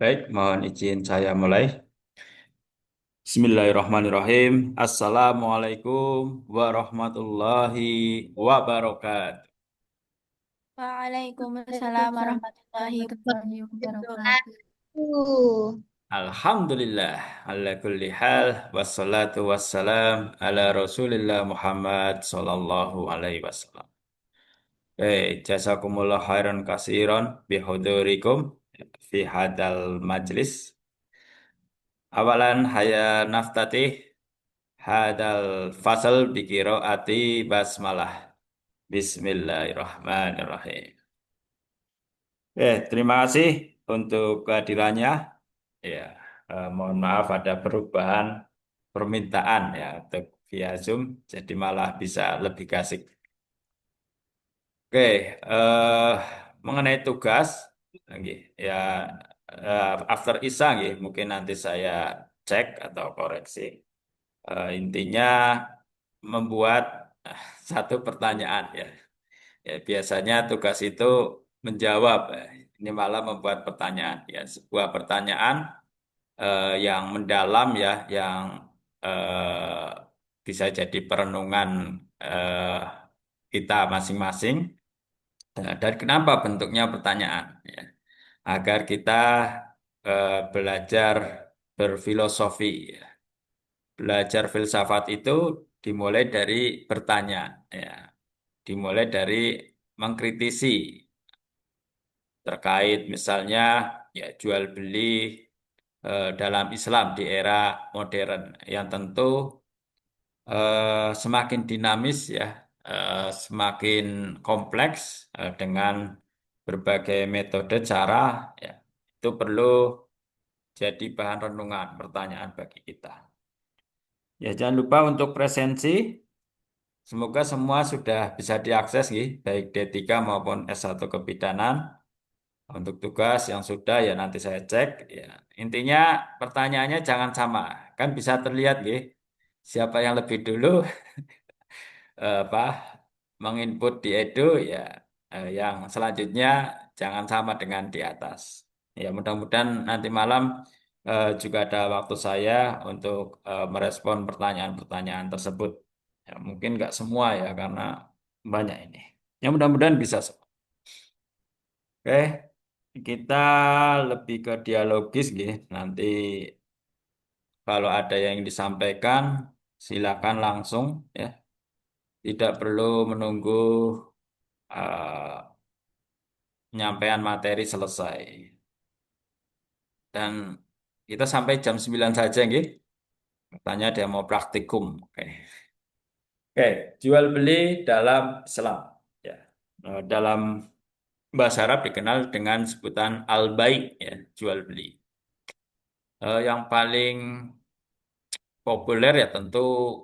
Baik, mohon izin saya mulai. Bismillahirrahmanirrahim. Assalamualaikum warahmatullahi wabarakatuh. Waalaikumsalam warahmatullahi wabarakatuh. Alhamdulillah, ala kulli hal, wassalatu wassalam ala Rasulillah Muhammad sallallahu alaihi wasallam. Jazakumullah khairan kasiran bihudurikum fi hadal majlis. Awalan haya naftatih hadal fasal bi qiraati basmalah. Bismillahirrahmanirrahim. Terima kasih untuk kehadirannya. Ya, mohon maaf ada perubahan permintaan ya untuk via Zoom, jadi malah bisa lebih asik. Oke, mengenai tugas, lagi ya after Isa, nggih, mungkin nanti saya cek atau koreksi. Intinya membuat satu pertanyaan ya. Ya, biasanya tugas itu menjawab. Ini malah membuat pertanyaan. Ya, sebuah pertanyaan yang mendalam ya, yang eh, bisa jadi perenungan eh, kita masing-masing. Dan kenapa bentuknya pertanyaan? Ya, agar kita belajar berfilosofi. Ya. Belajar filsafat itu dimulai dari bertanya. Ya. Dimulai dari mengkritisi terkait misalnya ya jual beli dalam Islam di era modern yang tentu semakin dinamis ya, semakin kompleks dengan berbagai metode cara ya itu perlu jadi bahan renungan pertanyaan bagi kita. Ya jangan lupa untuk presensi. Semoga semua sudah bisa diakses, nggih, baik D3 maupun S1 kebidanan. Untuk tugas yang sudah ya nanti saya cek. Ya. Intinya pertanyaannya jangan sama. Kan bisa terlihat, nggih, siapa yang lebih dulu apa menginput di Edu ya, yang selanjutnya jangan sama dengan di atas. Ya mudah-mudahan nanti malam juga ada waktu saya untuk merespon pertanyaan-pertanyaan tersebut. Ya, mungkin nggak semua ya karena banyak ini. Ya mudah-mudahan bisa semua. Oke, kita lebih ke dialogis, nggih. Nanti kalau ada yang disampaikan, silakan langsung ya. Tidak perlu menunggu penyampaian materi selesai. Dan kita sampai jam 9 saja, nggih. Katanya dia mau praktikum. Oke. Oke, jual beli dalam Islam. Ya. Dalam bahasa Arab dikenal dengan sebutan al-bai, ya, jual beli. Yang paling populer ya tentu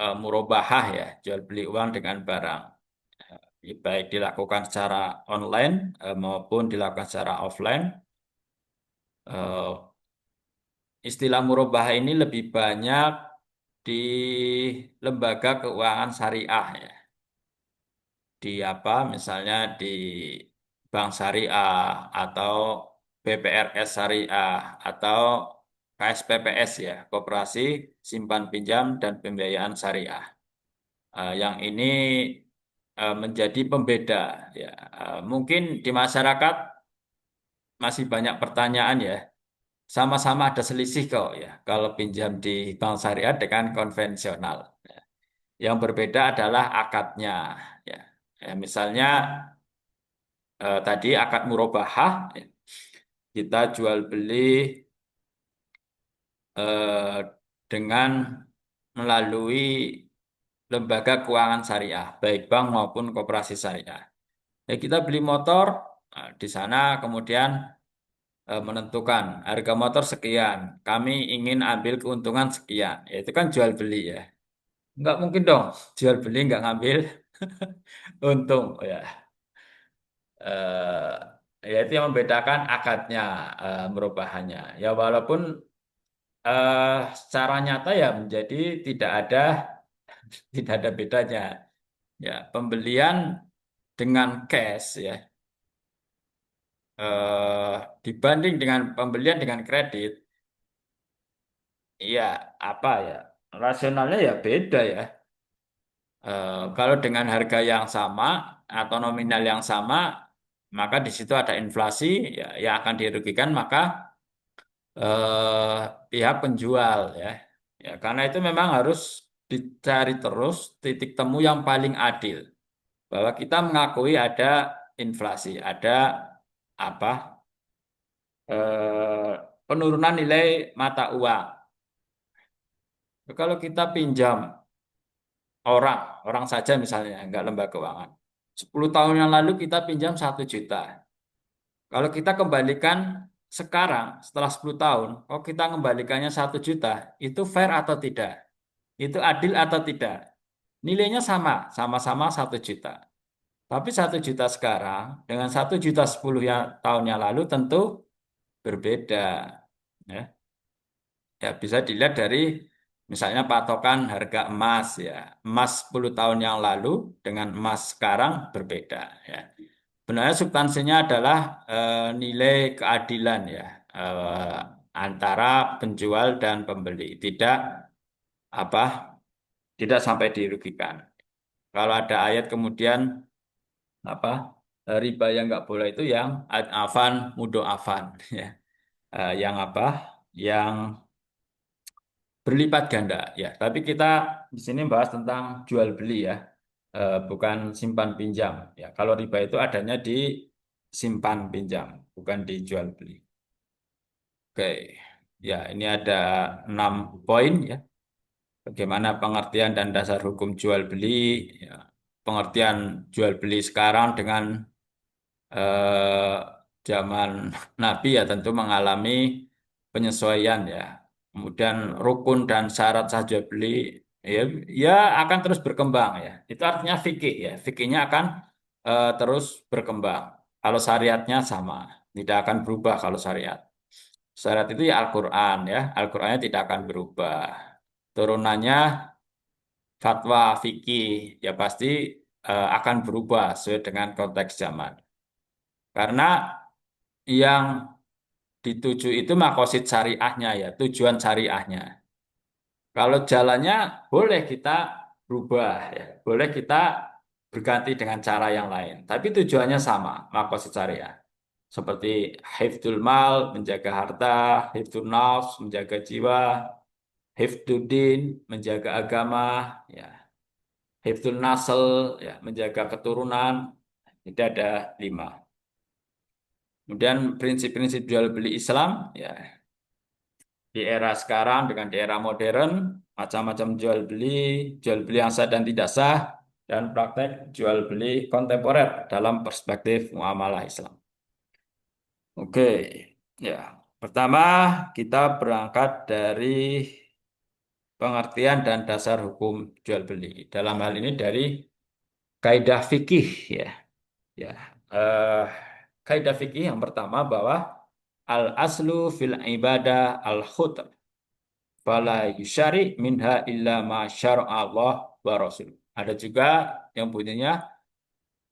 murabahah ya, jual beli uang dengan barang. Baik dilakukan secara online maupun dilakukan secara offline. Eh, Istilah murabahah ini lebih banyak di lembaga keuangan syariah ya. Di apa misalnya di Bank Syariah atau BPRS Syariah atau KSPPS ya, Koperasi Simpan Pinjam dan Pembiayaan Syariah. Yang ini menjadi pembeda ya. Mungkin di masyarakat masih banyak pertanyaan ya. Sama-sama ada selisih kok ya. Kalau pinjam di bank syariah dengan konvensional. Ya. Yang berbeda adalah akadnya ya. Ya, misalnya tadi akad murabahah ya. Kita jual beli eh, dengan melalui lembaga keuangan syariah, baik bank maupun koperasi syariah. Ya, kita beli motor, di sana kemudian menentukan harga motor sekian, kami ingin ambil keuntungan sekian. Ya, itu kan jual beli ya. Nggak mungkin dong jual beli nggak ngambil untung ya. Ya itu yang membedakan akadnya, merubahannya. Ya walaupun secara nyata ya menjadi tidak ada tidak ada bedanya. Ya pembelian dengan cash ya. eh, dibanding dengan pembelian dengan kredit, ya apa ya, rasionalnya ya beda ya. Kalau dengan harga yang sama atau nominal yang sama, maka di situ ada inflasi, ya, yang akan dirugikan maka pihak penjual ya. Ya, karena itu memang harus dicari terus titik temu yang paling adil. Bahwa kita mengakui ada inflasi, ada apa penurunan nilai mata uang. Kalau kita pinjam orang, orang saja misalnya, enggak lembaga keuangan. 10 tahun yang lalu kita pinjam 1 juta. Kalau kita kembalikan sekarang, setelah 10 tahun, kalau kita kembalikannya 1 juta, itu fair atau tidak? Itu adil atau tidak? Nilainya sama, sama-sama 1 juta. Tapi 1 juta sekarang dengan 1 juta 10 tahun yang lalu tentu berbeda. Ya. Ya, bisa dilihat dari misalnya patokan harga emas ya. Emas 10 tahun yang lalu dengan emas sekarang berbeda ya. Sebenarnya substansinya adalah nilai keadilan ya antara penjual dan pembeli. Tidak apa tidak sampai dirugikan. Kalau ada ayat kemudian apa riba yang nggak boleh itu yang afan mudo afan ya. Yang apa? Yang berlipat ganda ya. Tapi kita di sini bahas tentang jual beli ya, bukan simpan pinjam ya. Kalau riba itu adanya di simpan pinjam, bukan di jual beli. Oke, ya ini ada 6 poin ya. Bagaimana pengertian dan dasar hukum jual beli, ya. Pengertian jual beli sekarang dengan eh, zaman Nabi ya tentu mengalami penyesuaian ya. Kemudian rukun dan syarat sah jual beli ya, ya akan terus berkembang ya. Itu artinya fikih ya. Fikihnya akan terus berkembang. Kalau syariatnya sama, tidak akan berubah kalau syariat. Syariat itu ya Al-Quran ya. Al-Qurannya tidak akan berubah. Turunannya fatwa fikih ya pasti akan berubah sesuai dengan konteks zaman. Karena yang dituju itu makosid syariahnya ya, tujuan syariahnya. Kalau jalannya boleh kita berubah ya, boleh kita berganti dengan cara yang lain. Tapi tujuannya sama, makosid syariah. Seperti hifdzul mal, menjaga harta, hifdzul nafs, menjaga jiwa, hifdzul din, menjaga agama, ya, hifdzul nasl, ya, menjaga keturunan. Itu ada 5. Kemudian prinsip-prinsip jual beli Islam, ya, di era sekarang dengan di era modern, macam-macam jual beli yang sah dan tidak sah, dan praktek jual beli kontemporer dalam perspektif muamalah Islam. Oke, ya. Pertama, kita berangkat dari pengertian dan dasar hukum jual beli. Dalam hal ini dari kaidah fikih, ya. Ya, eh, kaidah fikih yang pertama bahwa al aslu fil ibadah al khutr fala yusyari minha illa ma Allah wa rasul. Ada juga yang bunyinya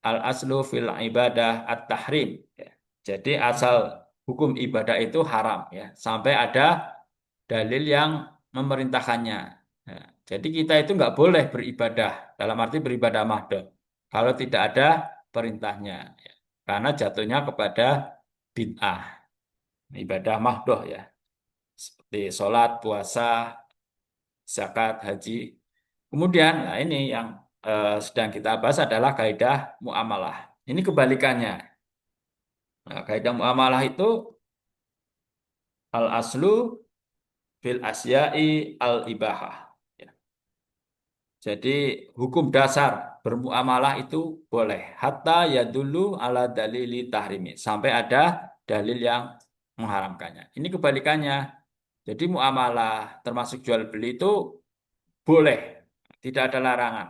al aslu fil ibadah at-tahrim. Ya. Jadi asal hukum ibadah itu haram ya, sampai ada dalil yang memerintahkannya. Ya. Jadi kita itu nggak boleh beribadah dalam arti beribadah mahdoh kalau tidak ada perintahnya, ya. Karena jatuhnya kepada bid'ah, ibadah mahdoh ya, seperti sholat, puasa, zakat, haji. Kemudian, nah ini yang sedang kita bahas adalah kaidah muamalah. Ini kebalikannya. Nah, kaidah muamalah itu al aslu fil asya'i al ibahah. Ya. Jadi hukum dasar bermuamalah itu boleh. Hatta ya dulu ala dalili tahrimi. Sampai ada dalil yang mengharamkannya. Ini kebalikannya. Jadi muamalah termasuk jual beli itu boleh. Tidak ada larangan.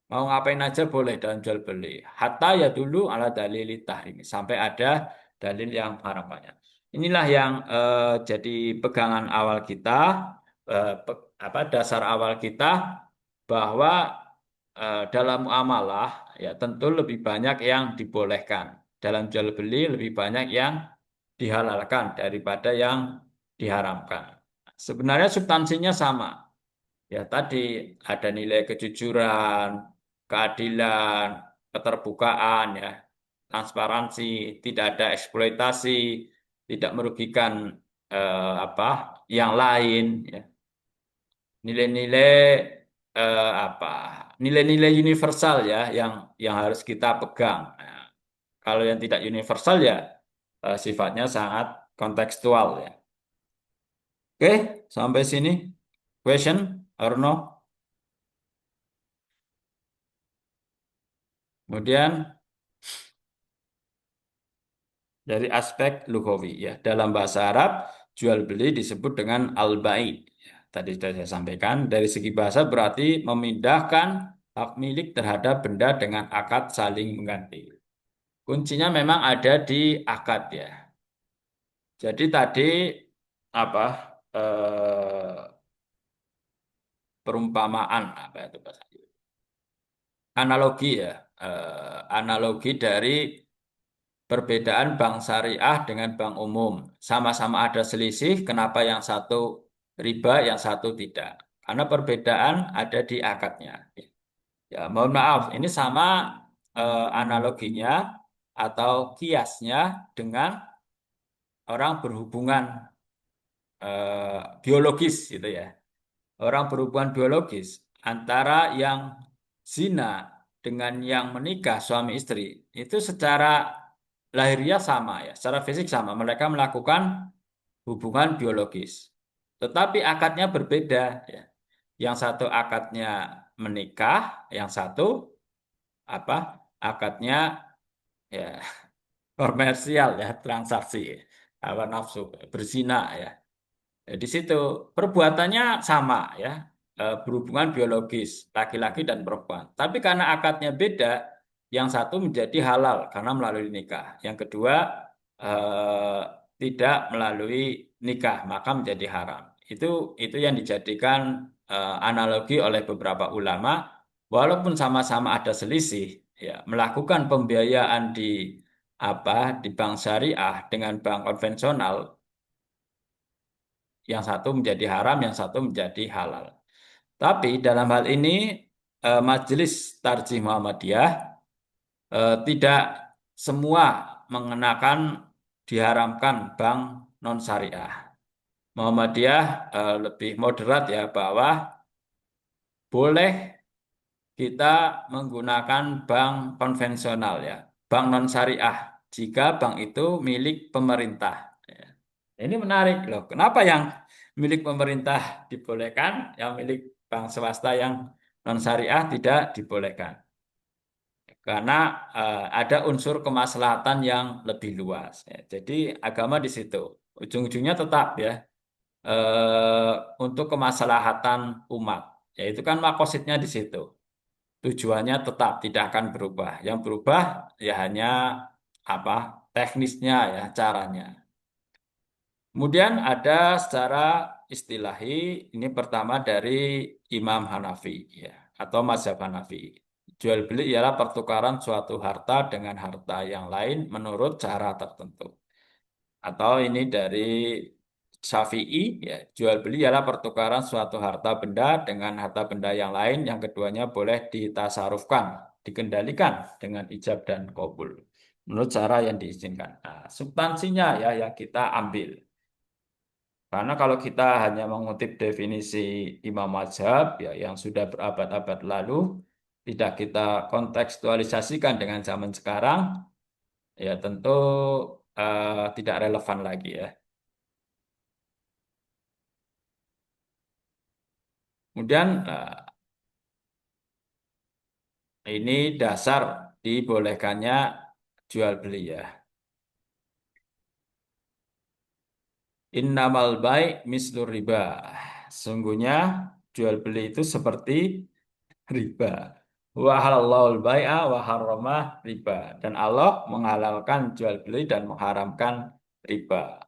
Mau ngapain aja boleh dalam jual beli. Hatta ya dulu ala dalili tahrimi. Sampai ada dalil yang mengharamkannya. Inilah yang jadi pegangan awal kita, apa dasar awal kita bahwa dalam muamalah ya tentu lebih banyak yang dibolehkan. dalam jual beli lebih banyak yang dihalalkan daripada yang diharamkan. Sebenarnya substansinya sama. Ya tadi ada nilai kejujuran, keadilan, keterbukaan, ya, transparansi, tidak ada eksploitasi, tidak merugikan apa yang lain, ya. Nilai-nilai apa? Nilai-nilai universal ya yang harus kita pegang. Nah, kalau yang tidak universal ya sifatnya sangat kontekstual ya. Oke, sampai sini. Question or no? Kemudian dari aspek lughawi ya. Dalam bahasa Arab, jual beli disebut dengan al-bai'. Ya, tadi sudah saya sampaikan, dari segi bahasa berarti memindahkan hak milik terhadap benda dengan akad saling mengganti. Kuncinya memang ada di akad ya. Jadi tadi apa perumpamaan apa itu bahasa analogi ya. Analogi dari perbedaan bank syariah dengan bank umum. Sama-sama ada selisih, kenapa yang satu riba, yang satu tidak? Karena perbedaan ada di akadnya. Ya, mohon maaf, ini sama analoginya atau kiasnya dengan orang berhubungan biologis gitu ya. Orang berhubungan biologis antara yang zina dengan yang menikah suami istri itu secara lahiriah sama ya, secara fisik sama. Mereka melakukan hubungan biologis. Tetapi akadnya berbeda ya. Yang satu akadnya menikah, yang satu apa? Akadnya ya komersial ya, transaksi apa nafsu berzina ya. Di situ perbuatannya sama ya, berhubungan biologis laki-laki dan perempuan. Tapi karena akadnya beda, yang satu menjadi halal karena melalui nikah, yang kedua eh, tidak melalui nikah maka menjadi haram. Itu yang dijadikan analogi oleh beberapa ulama, walaupun sama-sama ada selisih, ya melakukan pembiayaan di apa di bank syariah dengan bank konvensional yang satu menjadi haram, yang satu menjadi halal. Tapi dalam hal ini Majelis Tarjih Muhammadiyah tidak semua mengenakan diharamkan bank non syariah. Muhammadiyah lebih moderat ya bahwa boleh kita menggunakan bank konvensional ya, bank non syariah jika bank itu milik pemerintah. Ya. Ini menarik loh. Kenapa yang milik pemerintah dibolehkan, yang milik bank swasta yang non syariah tidak dibolehkan? Karena ada unsur kemaslahatan yang lebih luas. Ya. Jadi agama di situ. Ujung-ujungnya tetap ya untuk kemaslahatan umat. Ya itu kan makosidnya di situ. Tujuannya tetap tidak akan berubah. Yang berubah ya hanya apa teknisnya ya caranya. Kemudian ada secara istilahi, ini pertama dari Imam Hanafi ya, atau mazhab Hanafi. Jual beli ialah pertukaran suatu harta dengan harta yang lain menurut cara tertentu. Atau ini dari Syafi'i, ya, jual beli ialah pertukaran suatu harta benda dengan harta benda yang lain, yang keduanya boleh ditasarufkan, dikendalikan dengan ijab dan kabul. Menurut cara yang diizinkan. Nah, substansinya ya yang kita ambil. Karena kalau kita hanya mengutip definisi Imam Mazhab ya yang sudah berabad-abad lalu, tidak kita kontekstualisasikan dengan zaman sekarang, ya tentu tidak relevan lagi ya. Kemudian ini dasar dibolehkannya jual beli ya. Innamal bai' mislur riba. Sungguhnya jual beli itu seperti riba. Wa halallahul bai'a wa harrama riba. Dan Allah menghalalkan jual beli dan mengharamkan riba.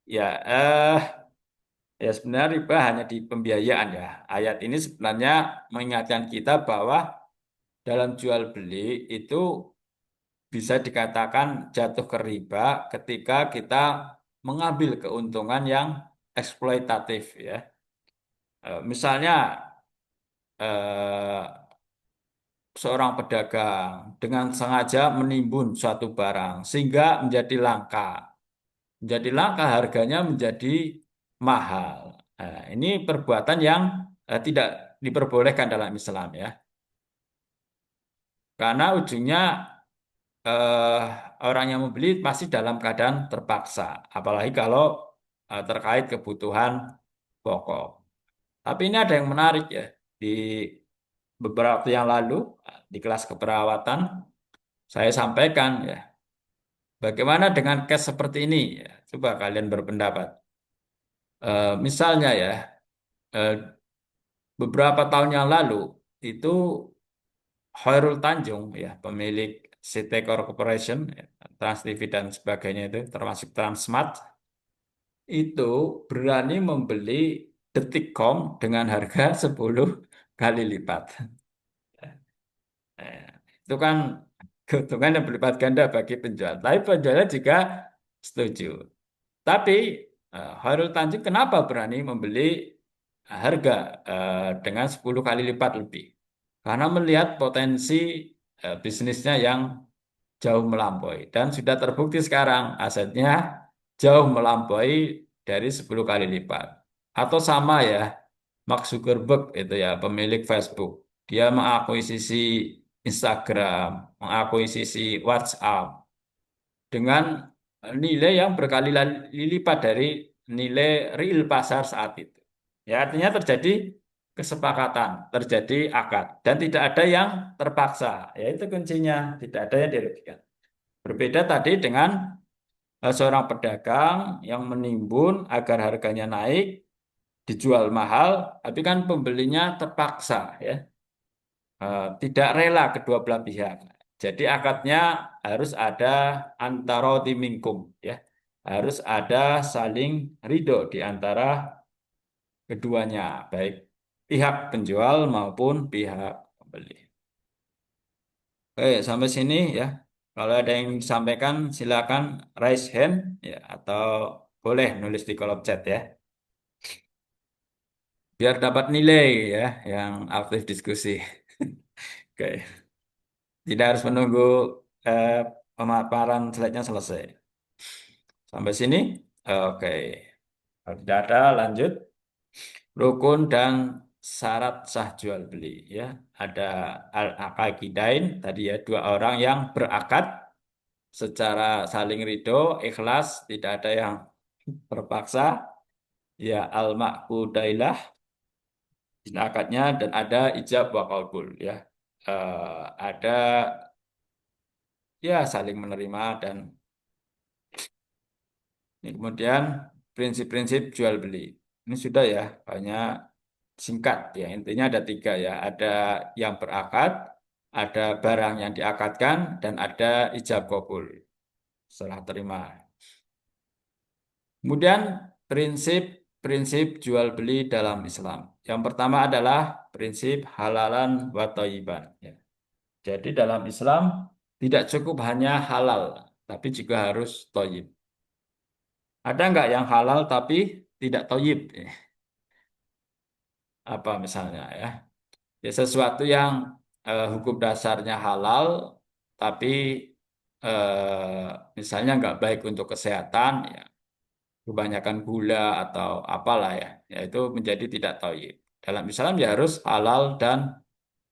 Ya, ya sebenarnya riba hanya di pembiayaan ya. Ayat ini sebenarnya mengingatkan kita bahwa dalam jual beli itu bisa dikatakan jatuh ke riba ketika kita mengambil keuntungan yang eksploitatif ya. Misalnya eh, seorang pedagang dengan sengaja menimbun suatu barang sehingga menjadi langka. Menjadi langka harganya menjadi mahal. Nah, ini perbuatan yang tidak diperbolehkan dalam Islam ya. Karena ujungnya eh, orang yang membeli pasti dalam keadaan terpaksa, apalagi kalau terkait kebutuhan pokok. Tapi ini ada yang menarik ya. Di beberapa waktu yang lalu di kelas keperawatan saya sampaikan ya, bagaimana dengan case seperti ini? Ya, coba kalian berpendapat. Misalnya ya, eh, beberapa tahun yang lalu itu Khairul Tanjung ya, pemilik CT Corporation, ya, Trans TV dan sebagainya itu termasuk Transmart itu berani membeli Detikcom dengan harga 10 kali lipat. Eh, Itu kan keuntungan yang berlipat ganda bagi penjual. Tapi penjualnya juga setuju. Tapi Khairul Tanjung kenapa berani membeli harga dengan 10 kali lipat lebih? Karena melihat potensi bisnisnya yang jauh melampaui. Dan sudah terbukti sekarang asetnya jauh melampaui dari 10 kali lipat. Atau sama ya, Mark Zuckerberg itu ya, pemilik Facebook. Dia mengakuisisi Instagram, mengakuisisi WhatsApp dengan nilai yang berkali lipat dari nilai real pasar saat itu. Ya, artinya terjadi kesepakatan, terjadi akad, dan tidak ada yang terpaksa. Ya, itu kuncinya, tidak ada yang dirugikan. Berbeda tadi dengan seorang pedagang yang menimbun agar harganya naik, dijual mahal, tapi kan pembelinya terpaksa, ya, tidak rela kedua belah pihak. Jadi akadnya harus ada antara timingkum, ya, harus ada saling ridho di antara keduanya, baik pihak penjual maupun pihak pembeli. Oke, sampai sini ya. Kalau ada yang disampaikan, silakan raise hand ya, atau boleh nulis di kolom chat ya. Biar dapat nilai ya, yang aktif diskusi. Oke, tidak harus menunggu eh, pemaparan slide-nya selesai. Sampai sini, oke. Kalau tidak ada, lanjut. Rukun dan syarat sah jual beli ya. Ada al-aqidain tadi ya, dua orang yang berakad secara saling ridho, ikhlas, tidak ada yang terpaksa. Ya, al-maqbudailah akadnya dan ada ijab wa qabul ya. Ada ya saling menerima dan ini kemudian prinsip-prinsip jual beli. Ini sudah ya, banyak singkat ya. Intinya ada tiga ya. Ada yang berakad, ada barang yang diakadkan, dan ada ijab kabul. Setelah terima. Kemudian prinsip-prinsip jual beli dalam Islam. Yang pertama adalah prinsip halalan wa thayyiban. Ya. Jadi dalam Islam tidak cukup hanya halal, tapi juga harus thayyib. Ada nggak yang halal tapi tidak thayyib? Apa misalnya ya? Ya sesuatu yang hukum dasarnya halal, tapi misalnya nggak baik untuk kesehatan, ya kebanyakan gula atau apalah ya, itu menjadi tidak thayyib. Dalam Islam ya harus halal dan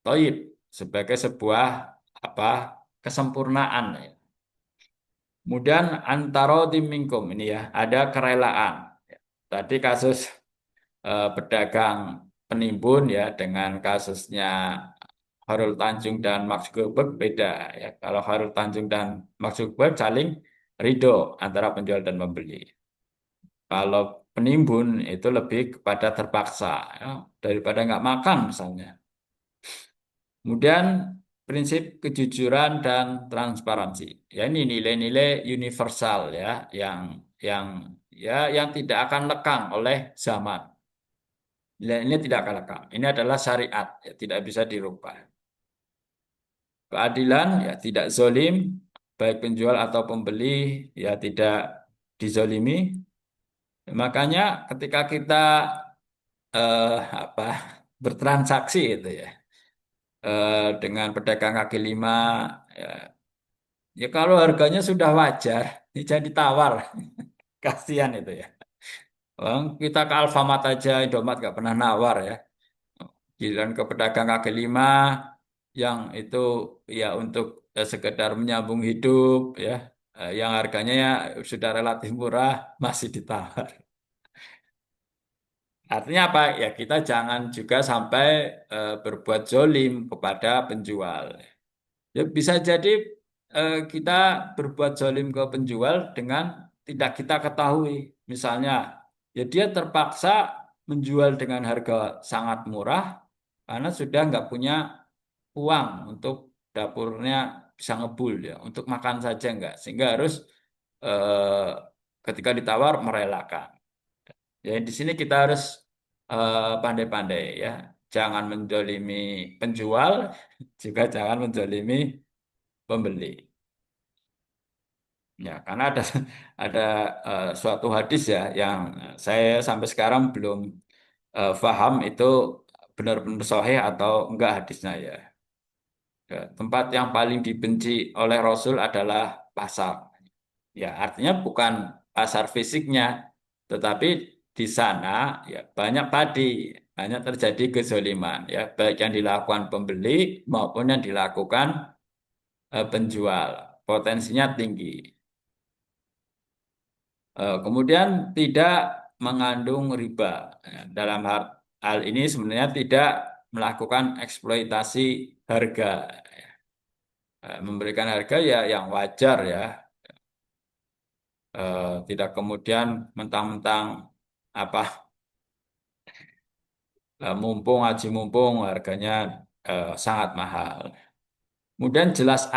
thayyib sebagai sebuah apa kesempurnaan. Ya. Kemudian antaro minkum ini ya ada kerelaan. Ya. Tadi kasus pedagang penimbun ya dengan kasusnya Harul Tanjung dan Mark Zuckerberg beda ya. Kalau Harul Tanjung dan Mark Zuckerberg saling ridho antara penjual dan pembeli. Kalau penimbun itu lebih kepada terpaksa ya, daripada nggak makan misalnya. Kemudian prinsip kejujuran dan transparansi. Ya ini nilai-nilai universal ya yang yang tidak akan lekang oleh zaman. Nilai ini tidak akan lekang. Ini adalah syariat, ya, tidak bisa dirubah. Keadilan ya tidak zolim, baik penjual atau pembeli ya tidak dizolimi. Makanya ketika kita eh, apa bertransaksi itu ya dengan pedagang kaki lima ya, ya kalau harganya sudah wajar, ini jadi tawar, kasihan itu ya. Kita ke Alfamart aja, Indomaret nggak pernah nawar ya. Giliran ke pedagang kaki lima yang itu ya untuk sekedar menyambung hidup ya, yang harganya ya sudah relatif murah masih ditawar. Artinya apa? Ya kita jangan juga sampai berbuat zolim kepada penjual. Ya bisa jadi kita berbuat zalim ke penjual dengan tidak kita ketahui. Misalnya, ya dia terpaksa menjual dengan harga sangat murah karena sudah nggak punya uang untuk dapurnya bisa ngebul ya, untuk makan saja nggak. Sehingga harus eh, ketika ditawar merelakan. Ya di sini kita harus pandai-pandai ya, jangan menzolimi penjual, juga jangan menzolimi pembeli. Ya, karena ada ada suatu hadis ya yang saya sampai sekarang belum paham itu benar-benar sahih atau enggak hadisnya ya. Ya, tempat yang paling dibenci oleh Rasul adalah pasar. Ya, artinya bukan pasar fisiknya, tetapi di sana ya banyak terjadi kezaliman ya, baik yang dilakukan pembeli maupun yang dilakukan penjual. Potensinya tinggi. Kemudian tidak mengandung riba. Ya, dalam hal ini sebenarnya tidak melakukan eksploitasi harga. Memberikan harga ya yang wajar ya. Tidak kemudian mentang-mentang apa mumpung aji mumpung harganya sangat mahal. Kemudian jelas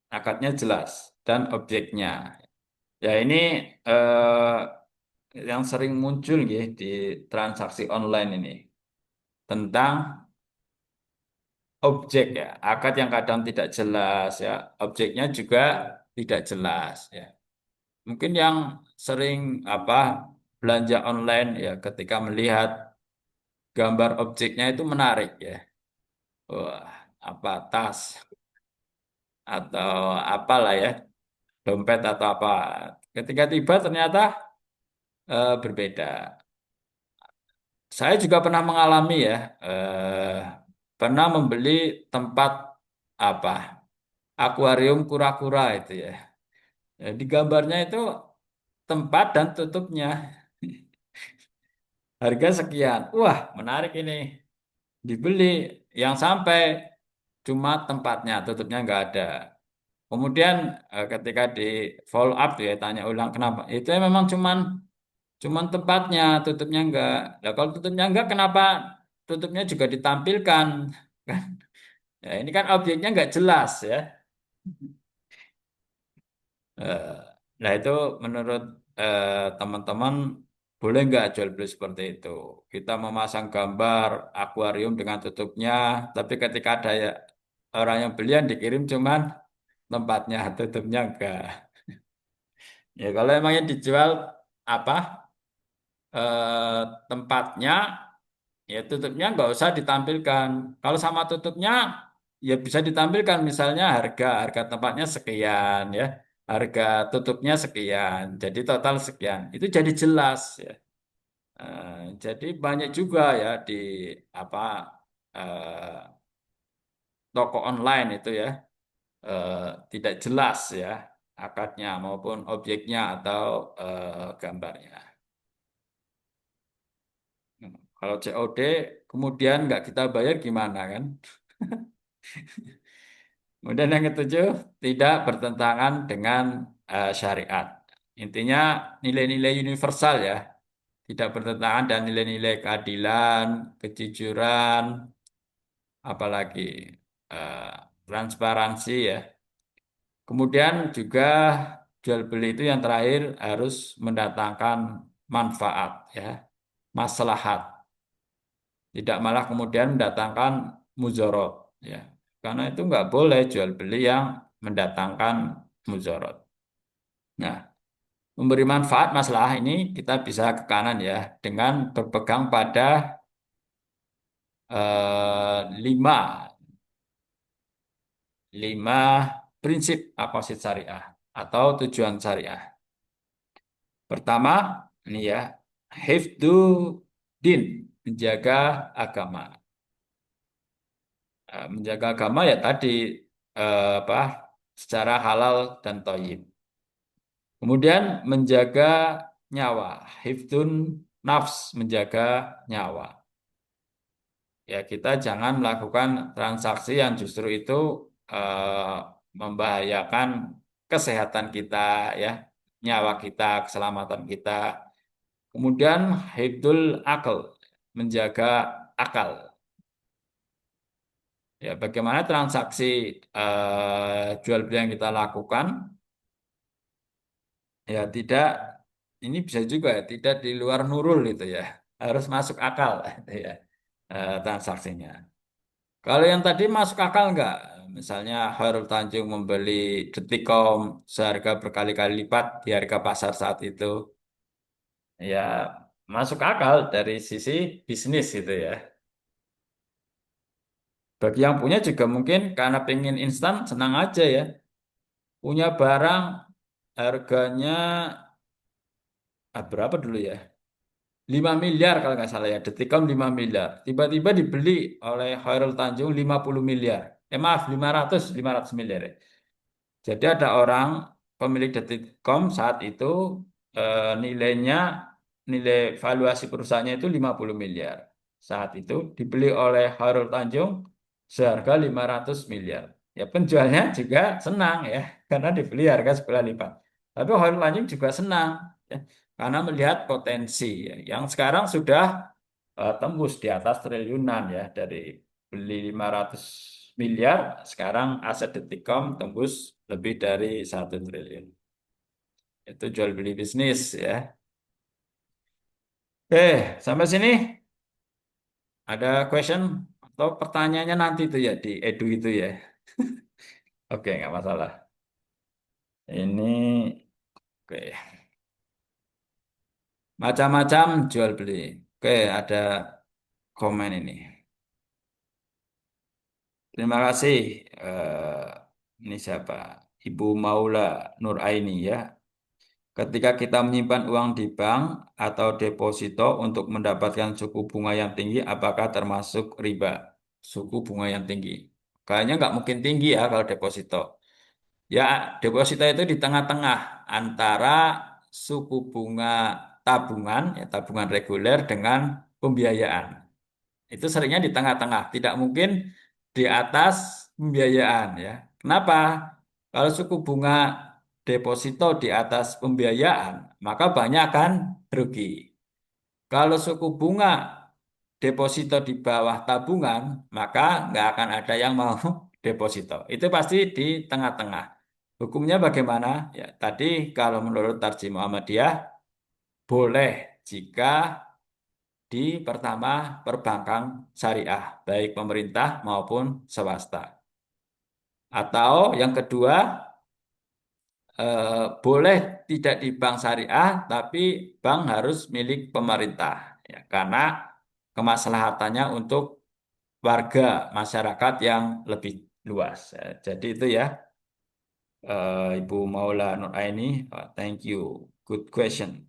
akadnya jelas dan objeknya. Ya ini yang sering muncul ya di transaksi online ini tentang objek ya, akad yang kadang tidak jelas ya, objeknya juga tidak jelas ya. Mungkin yang sering apa belanja online ya ketika melihat gambar objeknya itu menarik ya. Wah, apa tas atau apalah ya, dompet atau apa. Ketika tiba ternyata berbeda. Saya juga pernah mengalami ya, pernah membeli tempat apa akuarium kura-kura itu ya. Di gambarnya itu tempat dan tutupnya harga sekian. Wah, menarik ini. Dibeli yang sampai cuma tempatnya, tutupnya nggak ada. Kemudian ketika di follow up ya tanya ulang kenapa? Itu ya memang cuman tempatnya, tutupnya nggak. Nah, kalau tutupnya nggak, kenapa tutupnya juga ditampilkan? Ya, ini kan objeknya nggak jelas ya. Eh, Nah itu menurut teman-teman boleh nggak jual beli seperti itu? Kita memasang gambar akuarium dengan tutupnya, tapi ketika ada ya, orang yang beli yang dikirim cuman tempatnya, tutupnya enggak. Ya kalau emang yang dijual apa tempatnya, ya tutupnya nggak usah ditampilkan. Kalau sama tutupnya ya bisa ditampilkan misalnya harga tempatnya sekian ya, harga tutupnya sekian, jadi total sekian. Itu jadi jelas ya. Jadi banyak juga ya di apa toko online itu ya eh, tidak jelas ya akadnya maupun objeknya atau gambarnya. Kalau COD kemudian nggak kita bayar gimana kan? Kemudian yang ketujuh, tidak bertentangan dengan syariat. Intinya nilai-nilai universal ya, tidak bertentangan dengan nilai-nilai keadilan, kejujuran, apalagi eh, transparansi ya. Kemudian juga jual beli itu yang terakhir harus mendatangkan manfaat ya, maslahat. Tidak malah kemudian mendatangkan mudarat ya. Karena itu nggak boleh jual beli yang mendatangkan mudarat. Nah, memberi manfaat masalah ini kita bisa ke kanan ya dengan berpegang pada lima lima prinsip aqasid syariah atau tujuan syariah. Pertama, ini ya, hifdu din, menjaga agama. Menjaga agama ya tadi apa secara halal dan thayyib. Kemudian menjaga nyawa, hifdun nafs, menjaga nyawa. Ya kita jangan melakukan transaksi yang justru itu membahayakan kesehatan kita ya, nyawa kita, keselamatan kita. Kemudian hifdul akal, menjaga akal. Ya, bagaimana transaksi jual beli yang kita lakukan, ya tidak, ini bisa juga ya, tidak di luar nurul itu ya, harus masuk akal itu ya transaksinya. Kalau yang tadi masuk akal nggak? Misalnya Khairul Tanjung membeli Detikcom seharga berkali-kali lipat di harga pasar saat itu, ya masuk akal dari sisi bisnis gitu ya. Bagi yang punya juga mungkin karena pengen instan senang aja ya. Punya barang harganya berapa dulu ya? 5 miliar kalau nggak salah ya. Detikcom 5 miliar. Tiba-tiba dibeli oleh Khairul Tanjung 50 miliar. Maaf, 500 miliar ya. Jadi ada orang pemilik Detikcom saat itu nilainya nilai valuasi perusahaannya itu 50 miliar. Saat itu dibeli oleh Khairul Tanjung seharga 500 miliar. Ya penjualnya juga senang ya karena dibeli harga sebelah lipat. Tapi Khairul Tanjung juga senang ya, karena melihat potensi ya, yang sekarang sudah tembus di atas triliunan ya dari beli 500 miliar, sekarang aset Detikcom tembus lebih dari 1 triliun. Itu jual beli bisnis ya. Sampai sini ada question atau pertanyaannya nanti itu ya di edu itu ya. Oke, nggak masalah. Ini oke. Macam-macam jual beli. Oke, ada komen ini. Terima kasih. Ini siapa? Ibu Maula Nur Aini ya. Ketika kita menyimpan uang di bank atau deposito untuk mendapatkan suku bunga yang tinggi, apakah termasuk riba? Suku bunga yang tinggi. Kayaknya nggak mungkin tinggi ya kalau deposito. Ya, deposito itu di tengah-tengah antara suku bunga tabungan, ya, tabungan reguler dengan pembiayaan. Itu seringnya di tengah-tengah, tidak mungkin di atas pembiayaan ya. Kenapa? Kalau suku bunga deposito di atas pembiayaan, maka banyak kan rugi. Kalau suku bunga deposito di bawah tabungan, maka nggak akan ada yang mau deposito. Itu pasti di tengah-tengah. Hukumnya bagaimana? Ya, tadi kalau menurut Tarjih Muhammadiyah, boleh jika di pertama perbankan syariah, baik pemerintah maupun swasta. Atau yang kedua, boleh tidak di bank syariah, tapi bank harus milik pemerintah. Ya, karena kemaslahatannya untuk warga masyarakat yang lebih luas. Jadi itu ya, Ibu Maula Nur Aini, thank you, good question.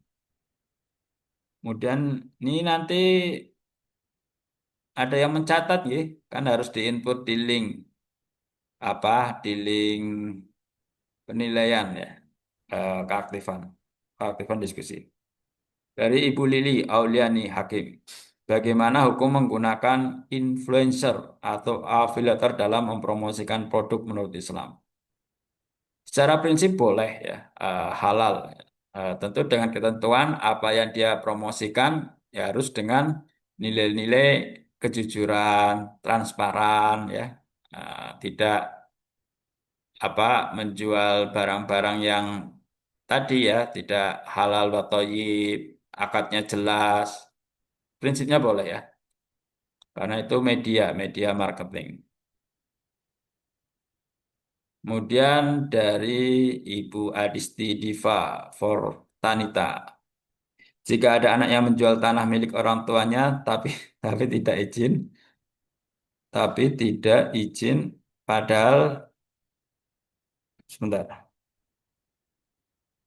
Kemudian ini nanti ada yang mencatat ya, kan harus diinput di link apa di link penilaian ya, keaktifan diskusi dari Ibu Lili Auliani Hakim. Bagaimana hukum menggunakan influencer atau afiliator dalam mempromosikan produk menurut Islam? Secara prinsip boleh ya, halal. Tentu dengan ketentuan apa yang dia promosikan ya harus dengan nilai-nilai kejujuran, transparan ya. Tidak apa menjual barang-barang yang tadi ya tidak halal wa thayyib, akadnya jelas. Prinsipnya boleh ya, karena itu media marketing. Kemudian dari Ibu Adisti Diva for Tanita. Jika ada anak yang menjual tanah milik orang tuanya tapi tapi tidak izin, padahal sebentar.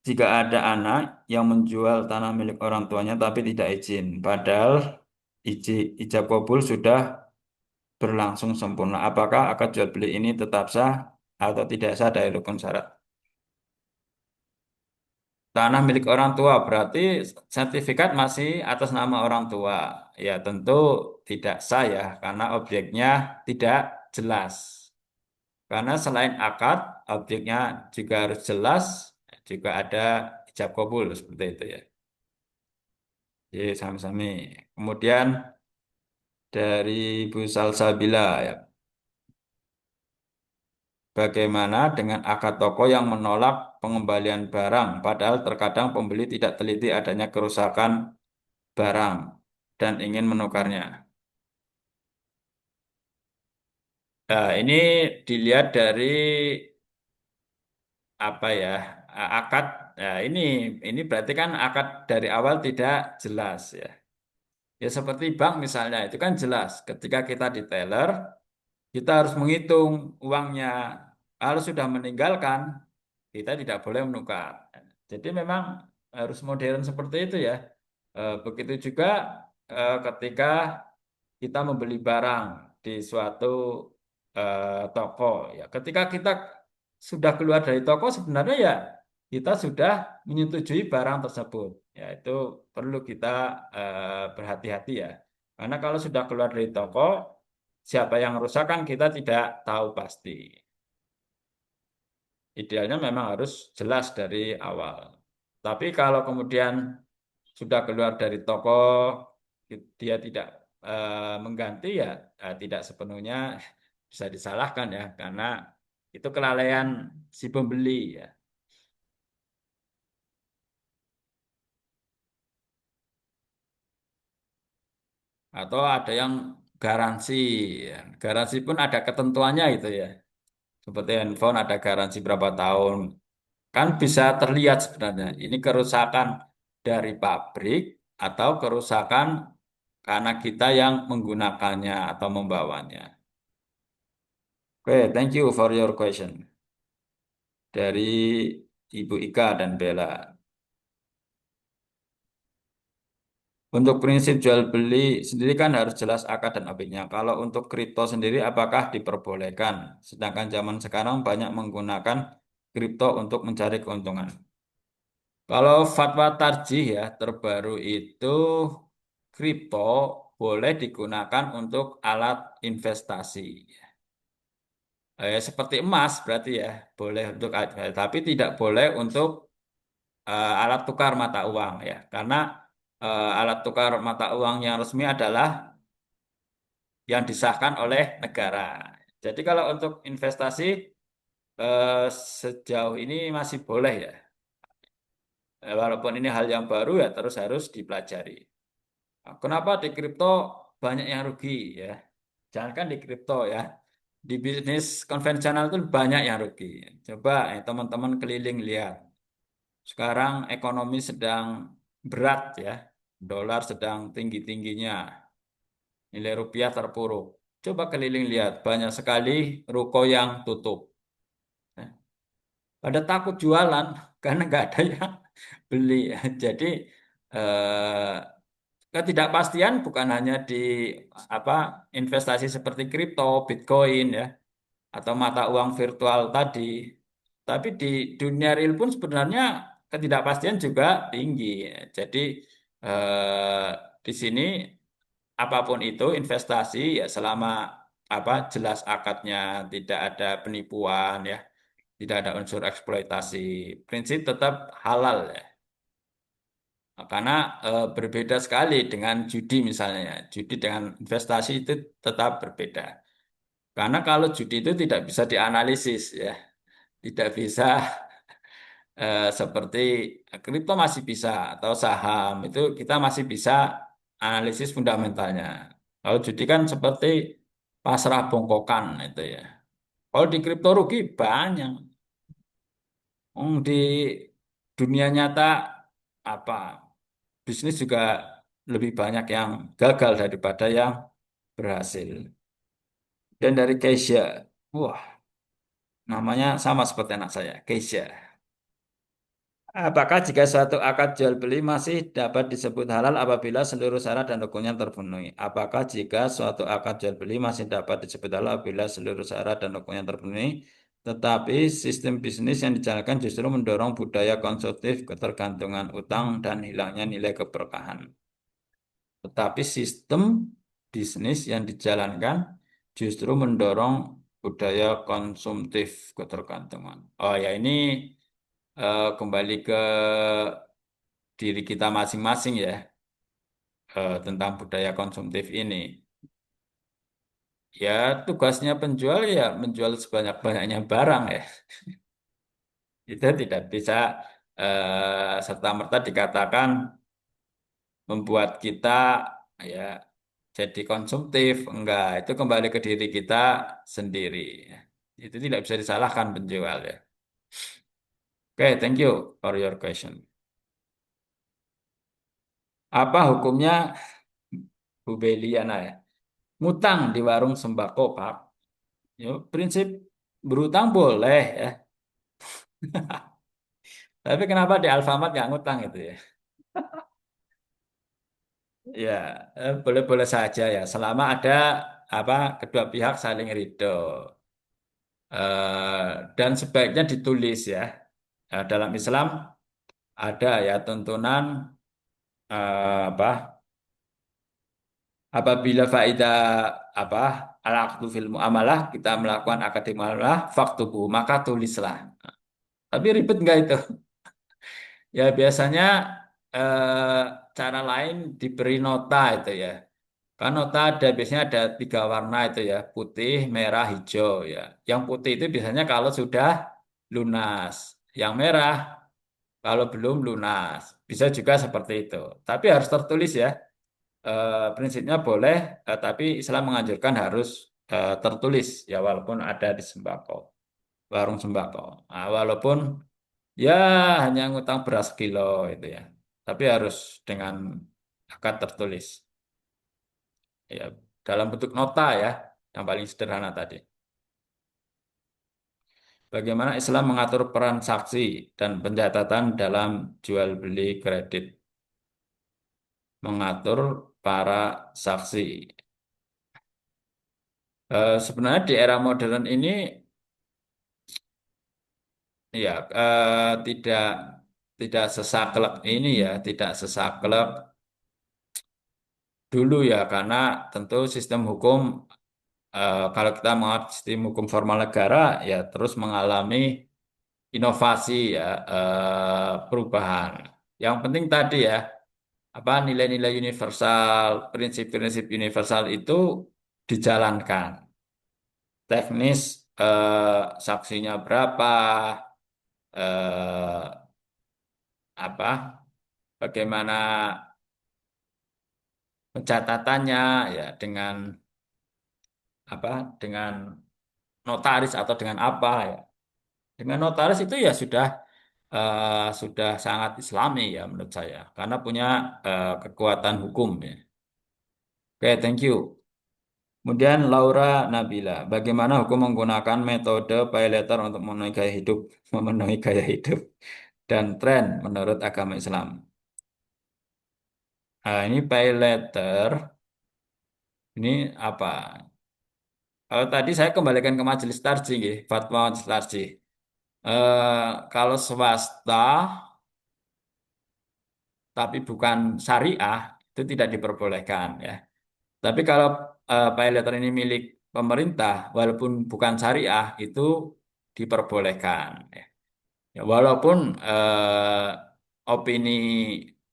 Jika ada anak yang menjual tanah milik orang tuanya tapi tidak izin, padahal ijab kabul sudah berlangsung sempurna. Apakah akad jual beli ini tetap sah atau tidak sah dari rukun syarat? Tanah milik orang tua berarti sertifikat masih atas nama orang tua. Ya tentu tidak sah ya karena objeknya tidak jelas. Karena selain akad, objeknya juga harus jelas, juga ada ijab kabul seperti itu ya. Jadi sami-sami. Kemudian dari Bu Salsabila ya. Bagaimana dengan akad toko yang menolak pengembalian barang, padahal terkadang pembeli tidak teliti adanya kerusakan barang dan ingin menukarnya. Nah, ini dilihat dari apa ya akad. Nah, ini berarti kan akad dari awal tidak jelas ya. Ya seperti bank misalnya itu kan jelas. Ketika kita di teller, kita harus menghitung uangnya. Kalau sudah meninggalkan, kita tidak boleh menukar. Jadi memang harus modern seperti itu ya. Begitu juga ketika kita membeli barang di suatu toko. Ya, ketika kita sudah keluar dari toko, sebenarnya ya kita sudah menyetujui barang tersebut. Ya, itu perlu kita berhati-hati ya. Karena kalau sudah keluar dari toko, siapa yang rusak kan kita tidak tahu pasti. Idealnya memang harus jelas dari awal. Tapi kalau kemudian sudah keluar dari toko, dia tidak mengganti ya tidak sepenuhnya bisa disalahkan ya, karena itu kelalaian si pembeli ya. Atau ada yang garansi, ya. Garansi pun ada ketentuannya itu ya. Seperti handphone ada garansi berapa tahun. Kan bisa terlihat sebenarnya ini kerusakan dari pabrik atau kerusakan karena kita yang menggunakannya atau membawanya. Oke, thank you for your question. Dari Ibu Ika dan Bella. Untuk prinsip jual beli sendiri kan harus jelas akad dan objeknya. Kalau untuk kripto sendiri apakah diperbolehkan? Sedangkan zaman sekarang banyak menggunakan kripto untuk mencari keuntungan. Kalau fatwa tarjih ya terbaru itu kripto boleh digunakan untuk alat investasi. Seperti emas berarti ya boleh untuk tapi tidak boleh untuk alat tukar mata uang ya karena alat tukar mata uang yang resmi adalah yang disahkan oleh negara. Jadi kalau untuk investasi eh, sejauh ini masih boleh ya. Walaupun ini hal yang baru ya terus harus dipelajari. Nah, kenapa di kripto banyak yang rugi ya? Jangankan di kripto ya. Di bisnis konvensional itu banyak yang rugi. Coba teman-teman keliling lihat. Sekarang ekonomi sedang berat ya. Dolar sedang tinggi-tingginya. Nilai rupiah terpuruk. Coba keliling lihat. Banyak sekali ruko yang tutup. Nah, pada takut jualan karena nggak ada yang beli. Jadi eh, ketidakpastian bukan hanya di apa investasi seperti kripto, Bitcoin ya, atau mata uang virtual tadi, tapi di dunia real pun sebenarnya ketidakpastian juga tinggi. Jadi eh, di sini apapun itu investasi ya selama apa jelas akadnya, tidak ada penipuan ya, tidak ada unsur eksploitasi, prinsip tetap halal ya. Karena berbeda sekali dengan judi misalnya. Judi dengan investasi itu tetap berbeda. Karena kalau judi itu tidak bisa dianalisis ya, tidak bisa seperti kripto masih bisa atau saham itu kita masih bisa analisis fundamentalnya. Kalau judi kan seperti pasrah bongkokan itu ya. Kalau di kripto rugi banyak. Di dunia nyata apa bisnis juga lebih banyak yang gagal daripada yang berhasil. Dan dari Keisha, wah namanya sama seperti anak saya, Keisha. Apakah jika suatu akad jual beli masih dapat disebut halal apabila seluruh syarat dan rukunnya terpenuhi? Apakah jika suatu akad jual beli masih dapat disebut halal apabila seluruh syarat dan rukunnya terpenuhi? Tetapi sistem bisnis yang dijalankan justru mendorong budaya konsumtif, ketergantungan utang, dan hilangnya nilai keberkahan. Tetapi sistem bisnis yang dijalankan justru mendorong budaya konsumtif, ketergantungan. Oh ya ini kembali ke diri kita masing-masing ya tentang budaya konsumtif ini. Ya tugasnya penjual ya menjual sebanyak-banyaknya barang ya. Itu tidak bisa serta-merta dikatakan membuat kita ya jadi konsumtif. Enggak, itu kembali ke diri kita sendiri. Itu tidak bisa disalahkan penjual ya. Oke, thank you for your question. Apa hukumnya Bu Beliana ya? Ngutang di warung sembako, Pak. Ya, prinsip berutang boleh ya. Tapi kenapa di Alfamart nggak ngutang itu ya? Ya, boleh-boleh saja ya. Selama ada apa kedua pihak saling ridho. Dan sebaiknya ditulis ya. Dalam Islam ada ya tuntunan apa apabila faedah apa al-aqdu fil muamalah kita melakukan akad muamalah faktubu maka tulislah. Tapi ribet nggak itu? Ya biasanya eh, cara lain diberi nota itu ya. Kan nota ada biasanya ada tiga warna itu ya, putih, merah, hijau ya. Yang putih itu biasanya kalau sudah lunas. Yang merah kalau belum lunas. Bisa juga seperti itu. Tapi harus tertulis ya. Prinsipnya boleh, tapi Islam menganjurkan harus tertulis ya walaupun ada di sembako, warung sembako. Nah, walaupun ya hanya ngutang beras kilo itu ya. Tapi harus dengan akad tertulis. Ya, dalam bentuk nota ya, yang paling sederhana tadi. Bagaimana Islam mengatur peran saksi dan pencatatan dalam jual beli kredit? Mengatur para saksi. Sebenarnya di era modern ini ya tidak tidak sesaklek ini ya, tidak sesaklek dulu ya, karena tentu sistem hukum kalau kita mengatur sistem hukum formal negara ya terus mengalami inovasi ya, perubahan. Yang penting tadi ya, apa nilai-nilai universal, prinsip-prinsip universal itu dijalankan. Teknis saksinya berapa, eh, apa, bagaimana pencatatannya ya apa, dengan notaris atau dengan apa ya. Dengan notaris itu ya sudah sangat Islami ya menurut saya, karena punya kekuatan hukum ya. Oke, thank you. Kemudian Laura Nabila, bagaimana hukum menggunakan metode pay letter untuk memenuhi gaya hidup, memenuhi gaya hidup dan tren menurut agama Islam? Nah, ini pay letter, ini apa? Kalau tadi saya kembalikan ke Majelis Tarjih, nggih, fatwa Majelis Tarjih. Kalau swasta tapi bukan syariah itu tidak diperbolehkan ya. Tapi kalau pay letter ini milik pemerintah, walaupun bukan syariah itu diperbolehkan. Ya. Ya, walaupun opini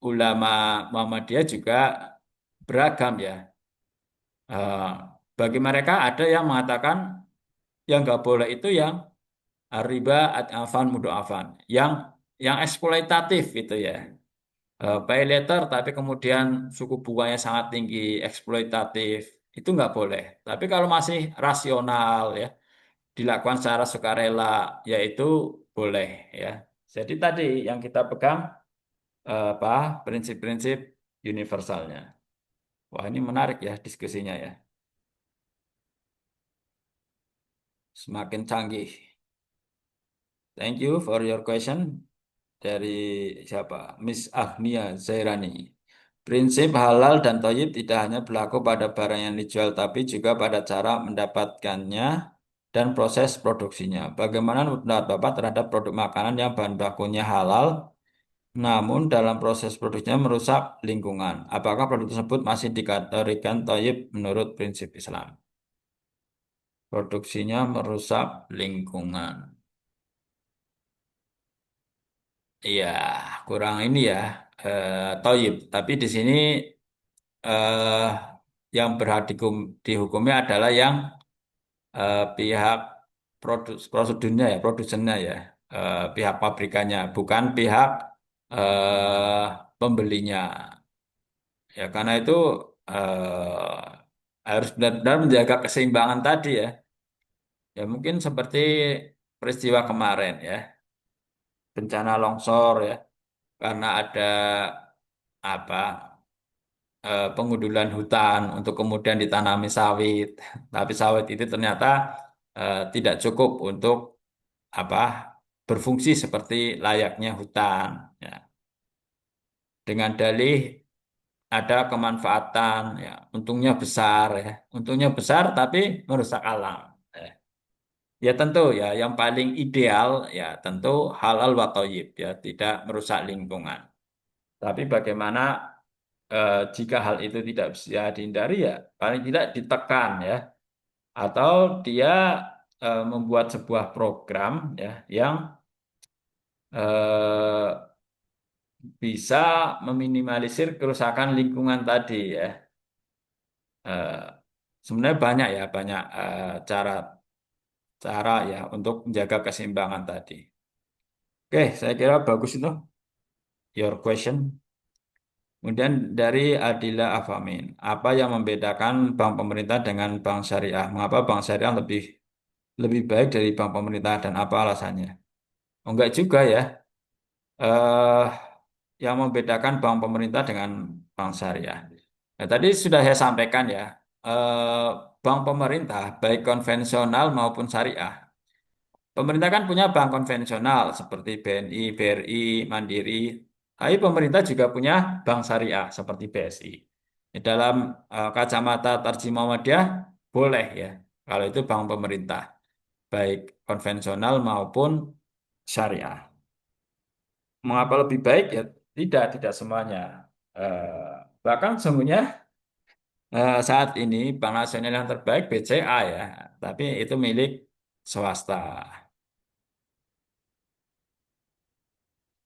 ulama Muhammadiyah juga beragam ya. Eh, Bagi mereka ada yang mengatakan yang nggak boleh itu yang riba adafan mudoafan, yang eksploitatif itu ya. Pay letter tapi kemudian suku bunganya sangat tinggi, eksploitatif itu nggak boleh. Tapi kalau masih rasional ya, dilakukan secara sukarela, yaitu boleh ya. Jadi tadi yang kita pegang apa prinsip-prinsip universalnya. Wah, ini menarik ya diskusinya ya. Semakin canggih. Thank you for your question. Dari siapa? Miss Agnia Zairani. Prinsip halal dan thayyib tidak hanya berlaku pada barang yang dijual, tapi juga pada cara mendapatkannya dan proses produksinya. Bagaimana pendapat Bapak terhadap produk makanan yang bahan bakunya halal, namun dalam proses produksinya merusak lingkungan? Apakah produk tersebut masih dikategorikan thayyib menurut prinsip Islam? Produksinya merusak lingkungan. Iya, kurang ini ya, toyib. Tapi di sini eh, yang berhak dihukumi adalah yang pihak prosedurnya ya, produsennya ya, pihak pabrikannya, bukan pihak eh, pembelinya. Ya, karena itu harus benar-benar menjaga keseimbangan tadi ya. Ya mungkin seperti peristiwa kemarin ya, bencana longsor ya, karena ada apa pengundulan hutan untuk kemudian ditanami sawit. Tapi sawit itu ternyata tidak cukup untuk apa berfungsi seperti layaknya hutan. Ya. Dengan dalih ada kemanfaatan, ya, untungnya besar, ya, untungnya besar tapi merusak alam. Ya. Ya tentu ya, yang paling ideal ya tentu halal wa thayyib ya, tidak merusak lingkungan. Tapi bagaimana jika hal itu tidak bisa dihindari ya paling tidak ditekan ya atau dia membuat sebuah program ya yang eh, bisa meminimalisir kerusakan lingkungan tadi ya. Eh, Sebenarnya banyak ya banyak cara cara ya untuk menjaga keseimbangan tadi. Oke, saya kira bagus itu your question. Kemudian dari Adila Afamin, apa yang membedakan bank pemerintah dengan bank syariah? Mengapa bank syariah lebih baik dari bank pemerintah dan apa alasannya? Oh, enggak juga ya. eh yang membedakan bank pemerintah dengan bank syariah. Nah, tadi sudah saya sampaikan ya, eh, bank pemerintah baik konvensional maupun syariah. Pemerintah kan punya bank konvensional seperti BNI, BRI, Mandiri. Tapi pemerintah juga punya bank syariah seperti BSI. Di dalam kacamata Tarjih Muhammadiyah boleh ya, kalau itu bank pemerintah, baik konvensional maupun syariah. Mengapa lebih baik ya? Tidak semuanya. Bahkan sesungguhnya saat ini bank nasional yang terbaik BCA ya, tapi itu milik swasta.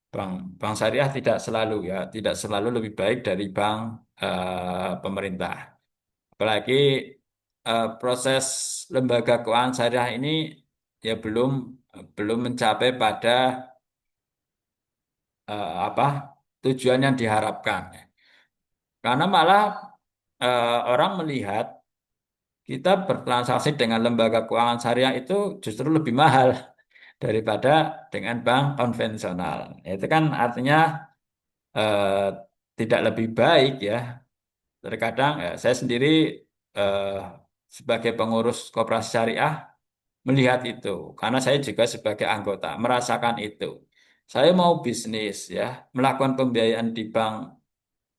Bank bank syariah tidak selalu ya, tidak selalu lebih baik dari bank pemerintah. Apalagi proses lembaga keuangan syariah ini ya belum mencapai pada apa tujuan yang diharapkan. Karena malah orang melihat kita bertransaksi dengan lembaga keuangan syariah itu justru lebih mahal daripada dengan bank konvensional. Itu kan artinya eh, tidak lebih baik ya. Terkadang ya, saya sendiri eh, sebagai pengurus koperasi syariah melihat itu karena saya juga sebagai anggota merasakan itu. Saya mau bisnis ya, melakukan pembiayaan di bank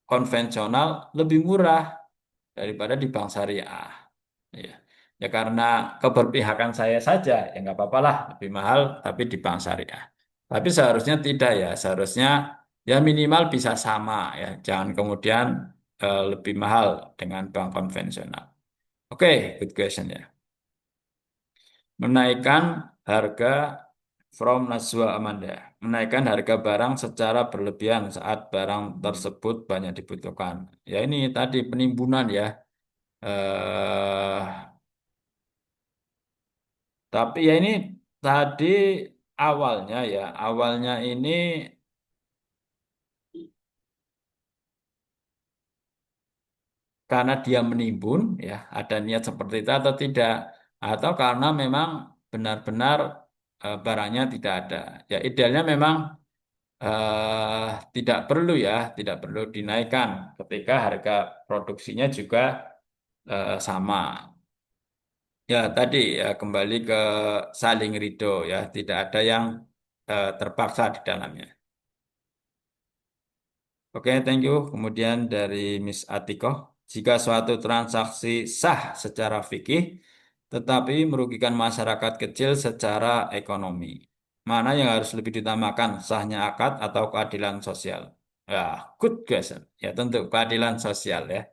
konvensional lebih murah daripada di bank syariah. Ya, ya karena keberpihakan saya saja, ya nggak apa-apa lah, lebih mahal tapi di bank syariah. Tapi seharusnya tidak ya, seharusnya ya minimal bisa sama ya, jangan kemudian lebih mahal dengan bank konvensional. Oke, good question ya. Menaikkan harga from Najwa Amanda. Menaikkan harga barang secara berlebihan saat barang tersebut banyak dibutuhkan. Ya ini tadi penimbunan ya. Eh, tapi ya ini tadi awalnya ya, awalnya ini karena dia menimbun ya, ada niat seperti itu atau tidak, atau karena memang benar-benar barangnya tidak ada. Ya idealnya memang tidak perlu ya, tidak perlu dinaikkan ketika harga produksinya juga sama. Ya tadi ya kembali ke saling ridho ya, tidak ada yang terpaksa di dalamnya. Oke, thank you. Kemudian dari Miss Atikoh, jika suatu transaksi sah secara fikih, tetapi merugikan masyarakat kecil secara ekonomi, mana yang harus lebih ditamakan, sahnya akad atau keadilan sosial? Ya, good question. Ya, tentu keadilan sosial ya.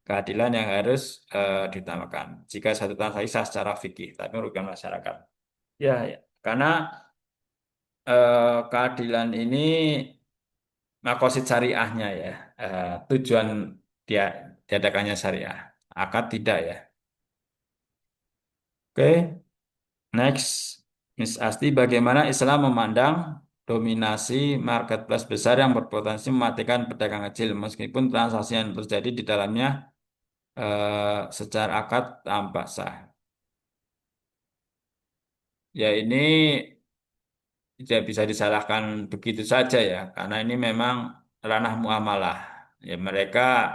Keadilan yang harus ditamakan. Jika satu transaksi sah secara fikih, tapi merugikan masyarakat. Ya, ya. Karena keadilan ini makosid syariahnya ya, tujuan dia diadakannya syariah. Akad tidak ya. Oke, next, Miss Asti, bagaimana Islam memandang dominasi marketplace besar yang berpotensi mematikan pedagang kecil meskipun transaksi yang terjadi di dalamnya secara akad tanpa sah. Ya ini tidak bisa disalahkan begitu saja ya, karena ini memang ranah muamalah. Ya mereka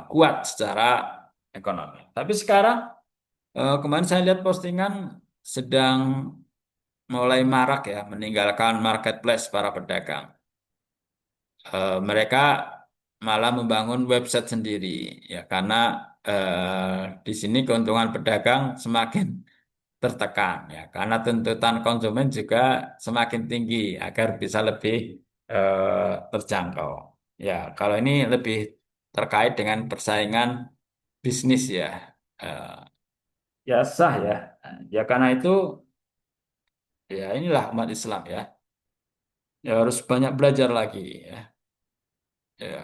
kuat secara ekonomi. Tapi sekarang kemarin saya lihat postingan sedang mulai marak ya meninggalkan marketplace para pedagang. Mereka malah membangun website sendiri ya karena di sini keuntungan pedagang semakin tertekan ya karena tuntutan konsumen juga semakin tinggi agar bisa lebih terjangkau. Ya, kalau ini lebih terkait dengan persaingan bisnis ya. Eh, ya sah ya. Ya karena itu ya inilah umat Islam ya. Ya harus banyak belajar lagi ya. Ya.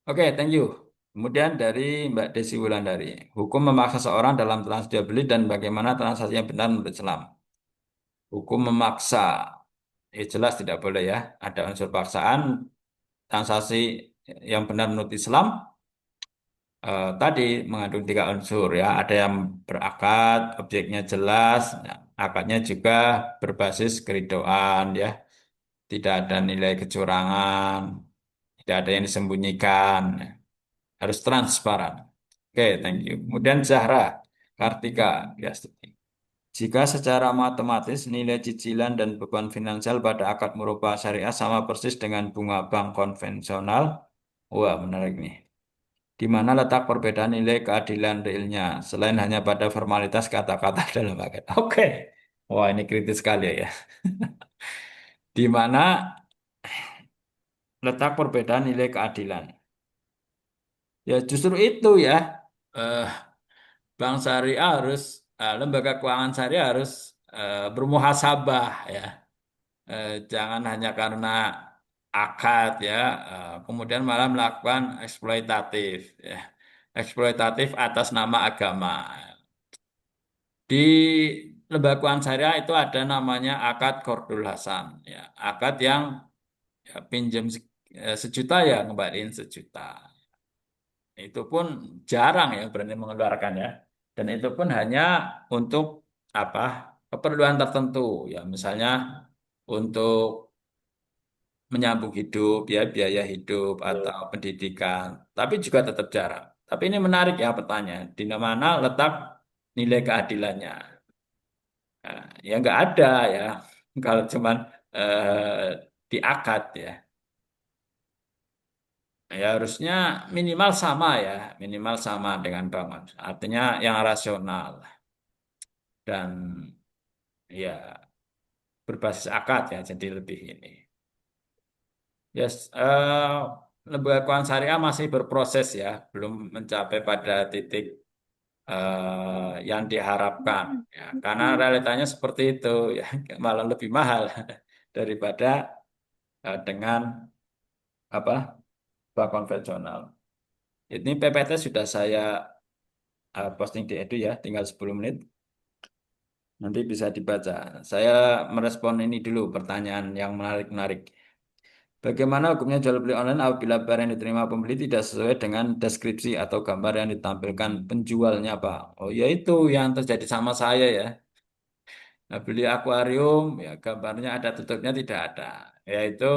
Oke, thank you. Kemudian dari Mbak Desi Wulandari, hukum memaksa seorang dalam transaksi jual beli dan bagaimana transaksi yang benar menurut Islam. Hukum memaksa, ya jelas tidak boleh ya. Ada unsur paksaan, transaksi yang benar menurut Islam tadi mengandung tiga unsur ya. Ada yang berakad, objeknya jelas, ya, akadnya juga berbasis keridoan ya. Tidak ada nilai kecurangan, tidak ada yang disembunyikan, ya. Harus transparan. Oke, thank you. Kemudian Zahra Kartika, ya. Jika secara matematis nilai cicilan dan beban finansial pada akad murabah syariah sama persis dengan bunga bank konvensional, wah menarik nih. Di mana letak perbedaan nilai keadilan realnya selain hanya pada formalitas kata-kata dalam akad. Oke, wah ini kritis sekali ya. Di mana letak perbedaan nilai keadilan? Ya justru itu ya. Eh, Bank syariah harus, lembaga keuangan syariah harus bermuhasabah ya. Jangan hanya karena akad ya, kemudian malah melakukan eksploitatif ya. Eksploitatif atas nama agama. Di lembaga keuangan syariah itu ada namanya akad Qardul Hasan ya. Akad yang ya, pinjam sejuta ya ngembaliin sejuta. Itu pun jarang ya berani mengeluarkan ya. Dan itu pun hanya untuk apa? Keperluan tertentu ya, misalnya untuk menyambung hidup ya, biaya hidup atau pendidikan. Tapi juga tetap jarang. Tapi ini menarik ya pertanyaan, di mana letak nilai keadilannya? Nah, ya nggak ada ya. Kalau cuman di akad ya. Ya harusnya minimal sama ya, minimal sama dengan bangun. Artinya yang rasional dan ya berbasis akad ya, jadi lebih ini. Yes, lembaga keuangan syariah masih berproses ya, belum mencapai pada titik yang diharapkan. Ya, karena realitanya seperti itu ya, malah lebih mahal daripada dengan apa bank konvensional. Ini PPT sudah saya posting di Edu ya, tinggal 10 menit. Nanti bisa dibaca. Saya merespon ini dulu pertanyaan yang menarik-menarik. Bagaimana hukumnya jual beli online apabila barang yang diterima pembeli tidak sesuai dengan deskripsi atau gambar yang ditampilkan penjualnya, Pak? Oh, ya itu yang terjadi sama saya ya. Nah, beli akuarium, ya gambarnya ada tutupnya tidak ada. Ya itu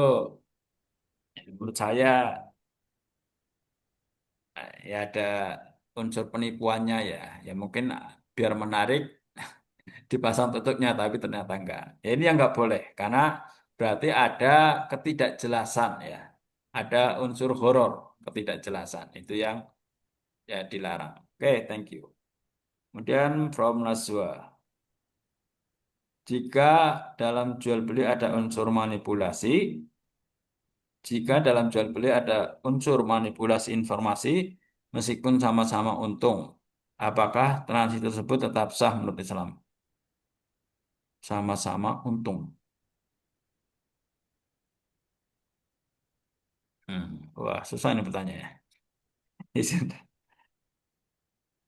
menurut saya ya ada unsur penipuannya ya. Ya mungkin biar menarik dipasang tutupnya tapi ternyata enggak. Ya ini yang enggak boleh karena berarti ada ketidakjelasan ya. Ada unsur horor ketidakjelasan. Itu yang ya dilarang. Oke, thank you. Kemudian from Naswa. Jika dalam jual beli ada unsur manipulasi, jika dalam jual beli ada unsur manipulasi informasi, meskipun sama-sama untung, apakah transaksi tersebut tetap sah menurut Islam? Sama-sama untung. Wah, susah ini pertanyaannya.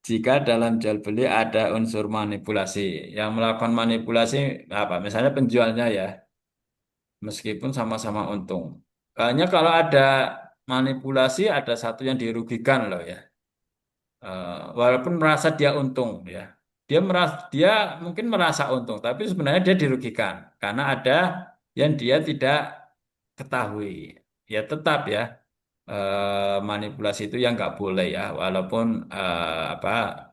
Jika dalam jual beli ada unsur manipulasi, yang melakukan manipulasi apa? Misalnya penjualnya ya, meskipun sama-sama untung. Hanya kalau ada manipulasi, ada satu yang dirugikan loh ya. Walaupun merasa dia untung ya, dia mungkin merasa untung, tapi sebenarnya dia dirugikan karena ada yang dia tidak ketahui. Ya tetap ya manipulasi itu yang nggak boleh ya, walaupun apa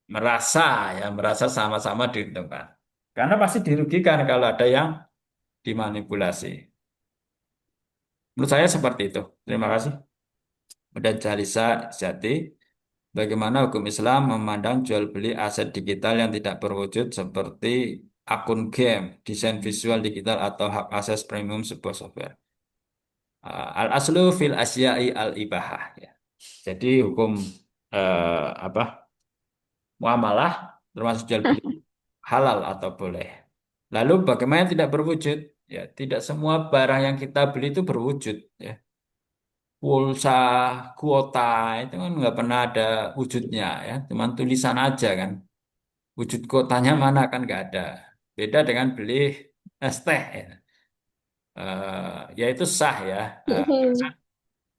merasa sama-sama diuntungkan. Karena pasti dirugikan kalau ada yang dimanipulasi. Menurut saya seperti itu. Terima kasih. Udah Jalisa Jati. Bagaimana hukum Islam memandang jual beli aset digital yang tidak berwujud seperti akun game, desain visual digital atau hak akses premium sebuah software. Al aslu fil asyai al ibahah ya. Jadi hukum apa muamalah termasuk jual beli halal atau boleh. Lalu bagaimana yang tidak berwujud? Ya, tidak semua barang yang kita beli itu berwujud ya. Pulsa, kuota itu kan nggak pernah ada wujudnya ya, cuman tulisan aja kan. Wujud kuotanya mana kan nggak ada. Beda dengan beli es teh ya. Ya itu sah ya.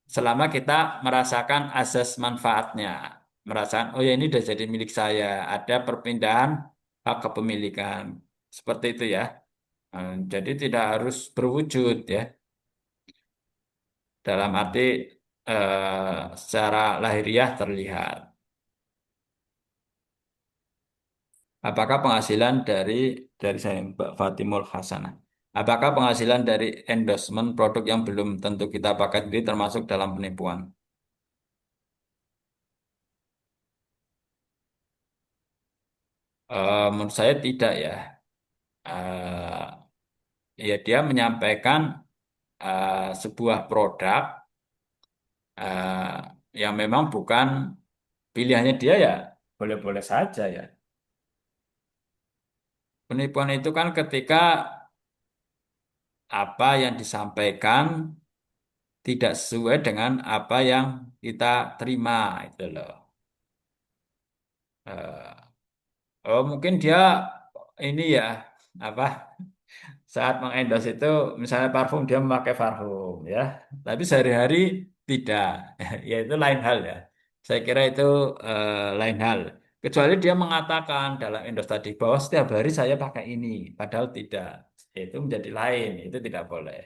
Selama kita merasakan asas manfaatnya, merasakan oh ya ini udah jadi milik saya, ada perpindahan hak kepemilikan seperti itu ya. Jadi tidak harus berwujud ya, dalam arti secara lahiriah terlihat. Apakah penghasilan dari saya Mbak Fatimul Hasanah? Apakah penghasilan dari endorsement produk yang belum tentu kita pakai ini termasuk dalam penipuan? Menurut saya tidak ya. Ya dia menyampaikan sebuah produk eh, yang memang bukan pilihannya dia ya boleh-boleh saja ya. Penipuan itu kan ketika apa yang disampaikan tidak sesuai dengan apa yang kita terima itu loh. Eh, oh mungkin dia ini ya apa saat mengendorse itu misalnya parfum dia memakai parfum ya, tapi sehari-hari tidak, ya itu lain hal ya. Saya kira itu lain hal. Kecuali dia mengatakan dalam endorse tadi bahwa setiap hari saya pakai ini, padahal tidak, itu menjadi lain, itu tidak boleh.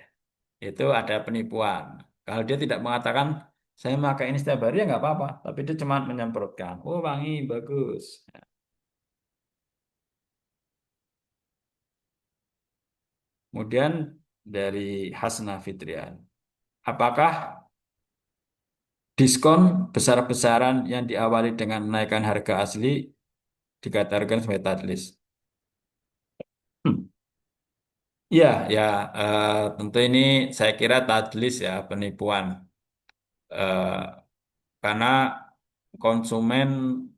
Itu ada penipuan. Kalau dia tidak mengatakan saya pakai ini setiap hari ya nggak apa-apa, tapi dia cuma menyemprotkan, oh wangi bagus. Kemudian dari Hasna Fitrian. Apakah diskon besar-besaran yang diawali dengan menaikkan harga asli dikatakan sebagai tadlis? Hmm. Ya, ya, tentu ini saya kira tadlis ya, penipuan. Karena konsumen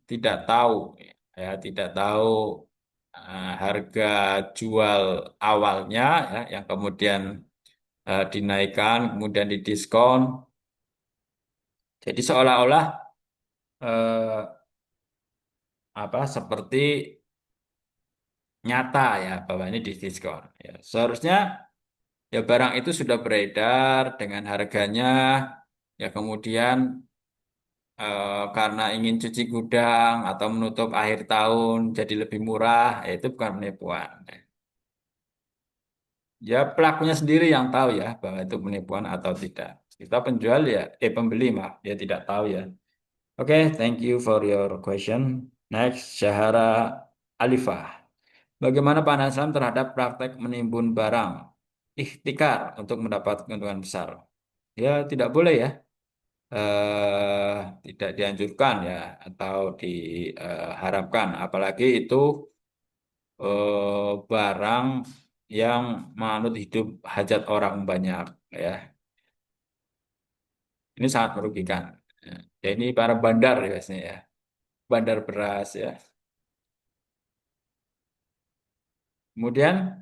tidak tahu, ya, tidak tahu harga jual awalnya, ya, yang kemudian dinaikkan, kemudian didiskon. Jadi seolah-olah eh, apa seperti nyata ya bahwa ini didiskon. Ya, seharusnya Ya barang itu sudah beredar dengan harganya, ya kemudian karena ingin cuci gudang atau menutup akhir tahun jadi lebih murah, ya itu bukan penipuan. Ya pelakunya sendiri yang tahu ya bahwa itu penipuan atau tidak. Kita penjual ya, pembeli maaf, dia tidak tahu ya. Oke, thank you for your question. Next, Syahara Alifah. Bagaimana pandangan Islam terhadap praktek menimbun barang ikhtikar untuk mendapat keuntungan besar? Ya, tidak boleh ya. eh, Tidak dianjurkan ya atau diharapkan. Apalagi itu barang yang manut hidup hajat orang banyak ya. Ini sangat merugikan. Ya, ini para bandar ya biasanya ya. Bandar beras ya. Kemudian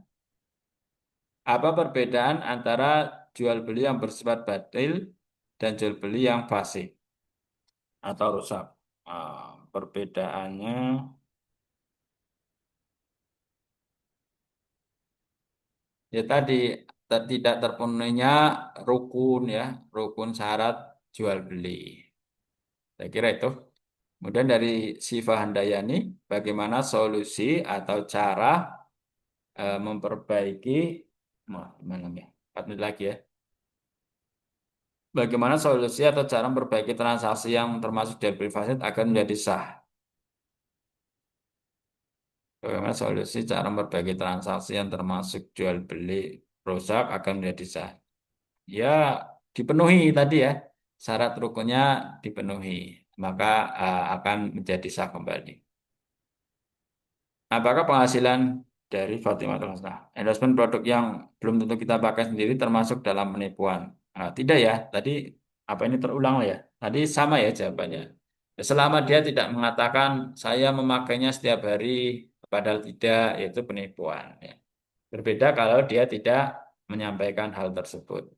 apa perbedaan antara jual beli yang bersifat batil dan jual beli yang fasik atau rusak? Perbedaannya ya tadi tidak terpenuhinya rukun ya, rukun syarat jual beli. Saya kira itu. Kemudian dari Siva Handayani, bagaimana solusi atau cara memperbaiki, mana ya? 4 menit lagi ya. Bagaimana solusi atau cara memperbaiki transaksi yang termasuk jual beli fasid agar menjadi sah? Bagaimana solusi cara memperbaiki transaksi yang termasuk jual beli rusak agar menjadi sah? Ya, dipenuhi tadi ya. Syarat rukunnya dipenuhi, maka akan menjadi sah kembali. Apakah penghasilan dari Fatimah Husna endorsement produk yang belum tentu kita pakai sendiri termasuk dalam penipuan? Tidak ya, tadi apa ini terulang ya? Tadi sama ya jawabannya. Selama dia tidak mengatakan saya memakainya setiap hari, padahal tidak, yaitu penipuan. Ya. Berbeda kalau dia tidak menyampaikan hal tersebut.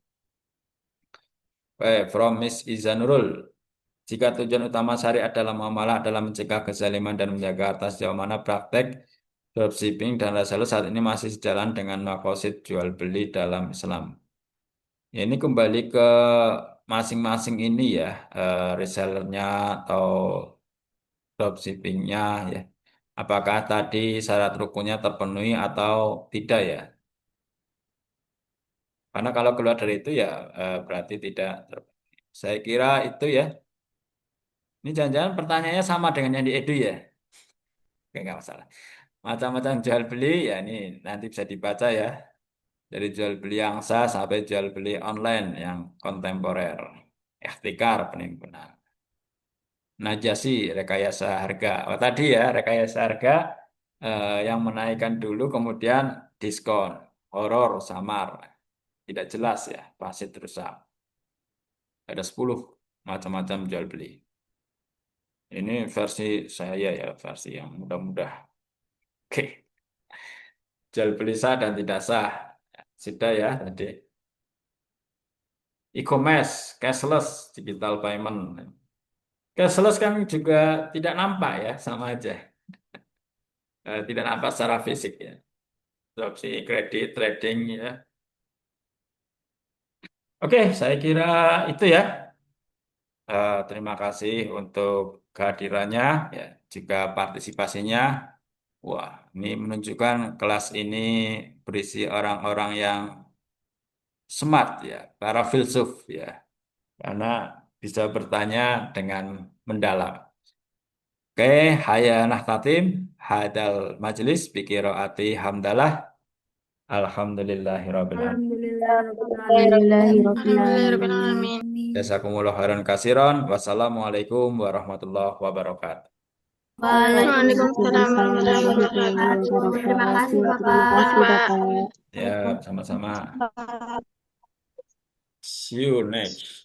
From Miss Izanurul. Jika tujuan utama syariat dalam muamalah adalah mencegah kezaliman dan menjaga harta sejauh mana praktek dropshipping dan reseller saat ini masih sejalan dengan makosid jual beli dalam Islam. Ya, ini kembali ke masing-masing ini ya, resellernya atau dropshippingnya ya. Apakah tadi syarat rukunnya terpenuhi atau tidak ya? Karena kalau keluar dari itu ya berarti tidak terpenuhi. Saya kira itu ya. Ini jangan-jangan pertanyaannya sama dengan yang di Edu ya? Oke, nggak masalah. Macam-macam jual beli ya ini nanti bisa dibaca ya. Dari jual beli yang sah sampai jual beli online yang kontemporer. Ikhtikar penimbunan. Najasi rekayasa harga. Oh tadi ya rekayasa harga yang menaikkan dulu kemudian diskon. Horor, samar. Tidak jelas ya. Pasti rusak. Ada 10 macam-macam jual beli. Ini versi saya ya, versi yang mudah-mudah. Oke. Jual beli sah dan tidak sah. Sudah ya tadi. E-commerce, cashless, digital payment. Cashless kan juga tidak nampak ya, sama aja. Tidak nampak secara fisik ya. Opsi kredit, trading ya. Oke, saya kira itu ya. Terima kasih untuk kehadirannya, ya, juga partisipasinya. Wah, ini menunjukkan kelas ini berisi orang-orang yang smart ya, para filsuf ya, karena bisa bertanya dengan mendalam. Oke, haya nahtatim hadal majelis bikiroati hamdalah alhamdulillahirabbil alamin. Alhamdulillahirobbilalamin. Alhamdulillahirrahmanirrahim. Jazakumullah khairan kasiron. Wassalamualaikum warahmatullahi wabarakatuh. Waalaikumsalam warahmatullahi Waalaikumsalam wabarakatuh. warahmatullahi Terima kasih, wabarakatuh. Bapak. Terima kasih, Bapak. Ya, sama-sama. Bapak. See you next.